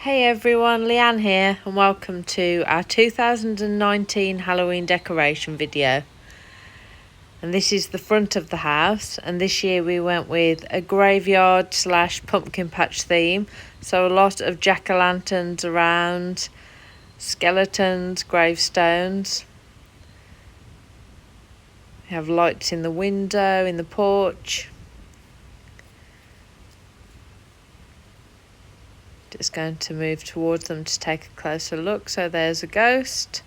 Hey everyone, Leanne here and welcome to our 2019 Halloween decoration video. And this is the front of the house, and this year we went with a graveyard / pumpkin patch theme. So a lot of jack-o'-lanterns around, skeletons, gravestones. We have lights in the window, in the porch. Just going to move towards them to take a closer look. So there's a ghost,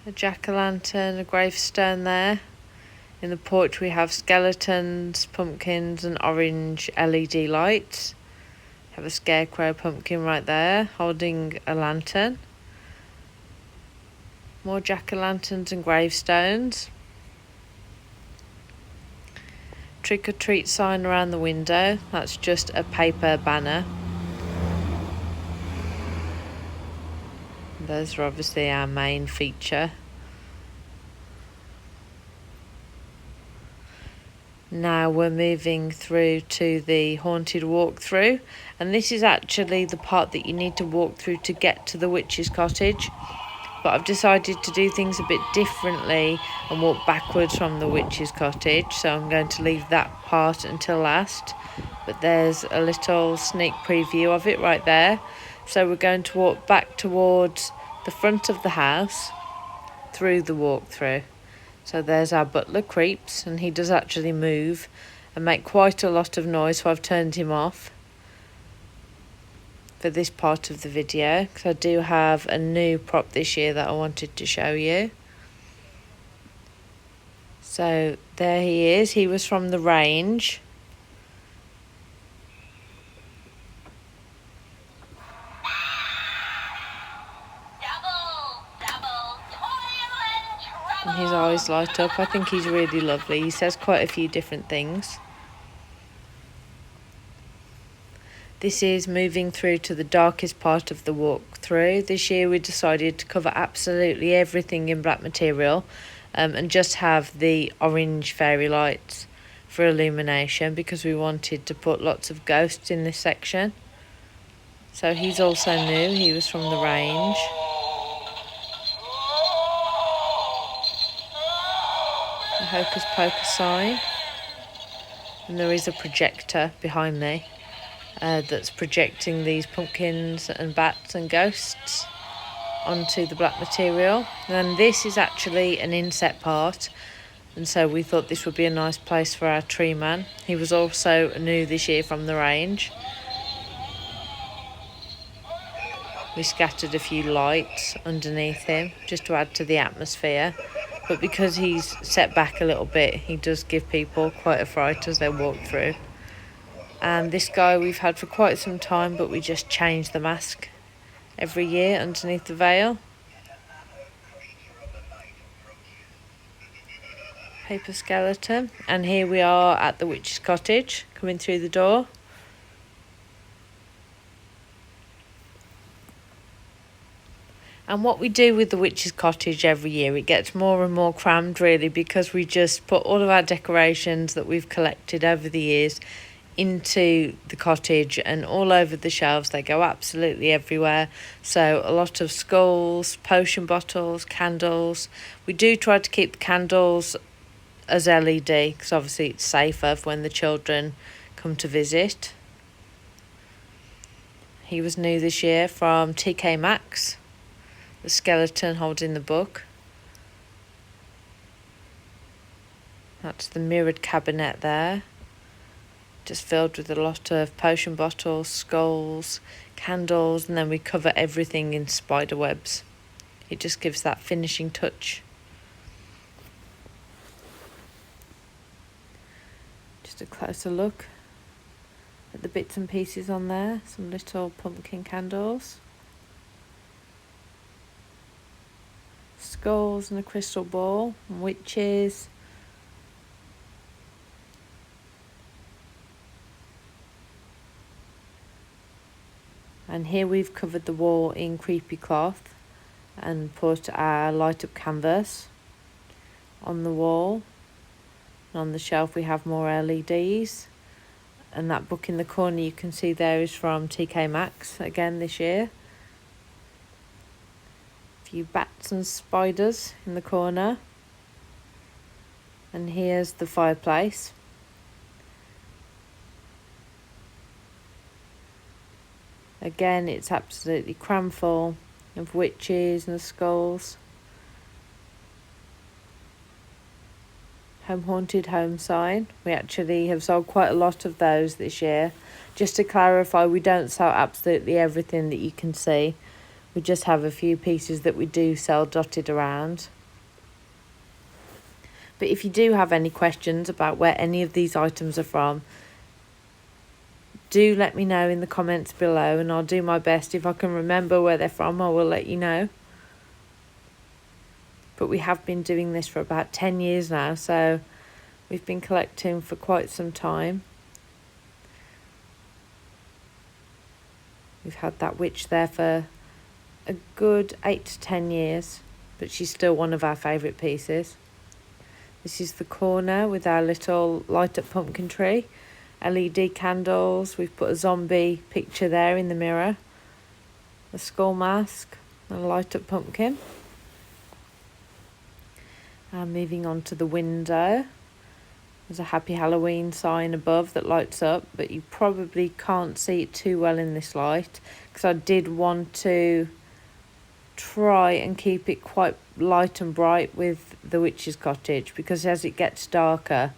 a jack-o'-lantern, a gravestone there. In the porch we have skeletons, pumpkins and orange LED lights. We have a scarecrow pumpkin right there holding a lantern. More jack-o'-lanterns and gravestones. Trick or treat sign around the window. That's just a paper banner. Those are obviously our main feature. Now we're moving through to the haunted walkthrough, and this is actually the part that you need to walk through to get to the witch's cottage. But I've decided to do things a bit differently and walk backwards from the witch's cottage, so I'm going to leave that part until last. But there's a little sneak preview of it right there. So we're going to walk back towards the front of the house through the walkthrough. So there's our butler Creeps, and he does actually move and make quite a lot of noise, so I've turned him off for this part of the video because I do have a new prop this year that I wanted to show you. So there he is. He was from the range. And his eyes light up. I think he's really lovely. He says quite a few different things. This is moving through to the darkest part of the walkthrough. This year we decided to cover absolutely everything in black material and just have the orange fairy lights for illumination because we wanted to put lots of ghosts in this section. So he's also new. He was from the range. A hocus pocus sign. And there is a projector behind me. That's projecting these pumpkins and bats and ghosts onto the black material. And this is actually an inset part, and so we thought this would be a nice place for our tree man. He was also new this year from the range. We scattered a few lights underneath him just to add to the atmosphere, but because he's set back a little bit, he does give people quite a fright as they walk through. And this guy we've had for quite some time, but we just change the mask every year underneath the veil. Paper skeleton. And here we are at the witch's cottage, coming through the door. And what we do with the witch's cottage every year, it gets more and more crammed really, because we just put all of our decorations that we've collected over the years into the cottage and all over the shelves. They go absolutely everywhere. So a lot of skulls, potion bottles, candles. We do try to keep the candles as LED because obviously it's safer when the children come to visit. He was new this year from TK Maxx, the skeleton holding the book. That's the mirrored cabinet there, just filled with a lot of potion bottles, skulls, candles, and then we cover everything in spider webs. It just gives that finishing touch. Just a closer look at the bits and pieces on there, some little pumpkin candles, skulls and a crystal ball, and witches. And here we've covered the wall in creepy cloth and put our light up canvas on the wall. And on the shelf we have more LEDs. And that book in the corner you can see there is from TK Maxx again this year. A few bats and spiders in the corner. And here's the fireplace. Again, it's absolutely cram full of witches and skulls. Home Haunted Home sign. We actually have sold quite a lot of those this year. Just to clarify, we don't sell absolutely everything that you can see. We just have a few pieces that we do sell dotted around. But if you do have any questions about where any of these items are from, do let me know in the comments below, and I'll do my best. If I can remember where they're from, I will let you know. But we have been doing this for about 10 years now, so we've been collecting for quite some time. We've had that witch there for a good 8 to 10 years, but she's still one of our favourite pieces. This is the corner with our little light up pumpkin tree, LED candles. We've put a zombie picture there in the mirror, a skull mask, and a light up pumpkin. And moving on to the window, there's a Happy Halloween sign above that lights up, but you probably can't see it too well in this light because I did want to try and keep it quite light and bright with the witch's cottage, because as it gets darker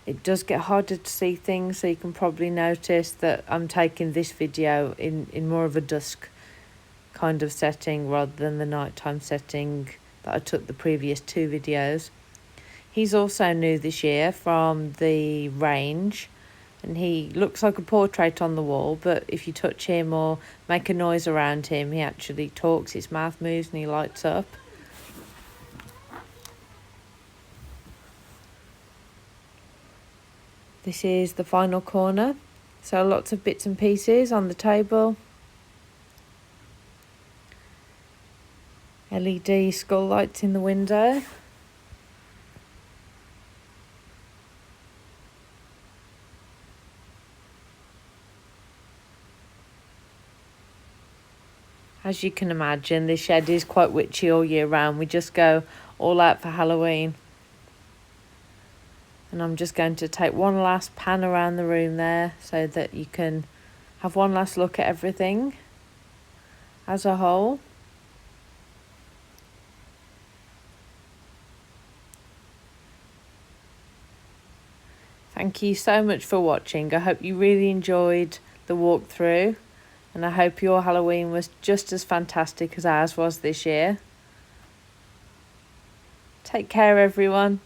it does get harder to see things. So you can probably notice that I'm taking this video in more of a dusk kind of setting rather than the nighttime setting that I took the previous 2 videos. He's also new this year from the range, and he looks like a portrait on the wall, but if you touch him or make a noise around him, he actually talks, his mouth moves and he lights up. This is the final corner, so lots of bits and pieces on the table. LED skull lights in the window. As you can imagine, this shed is quite witchy all year round. We just go all out for Halloween. And I'm just going to take one last pan around the room there so that you can have one last look at everything as a whole. Thank you so much for watching. I hope you really enjoyed the walkthrough, and I hope your Halloween was just as fantastic as ours was this year. Take care, everyone.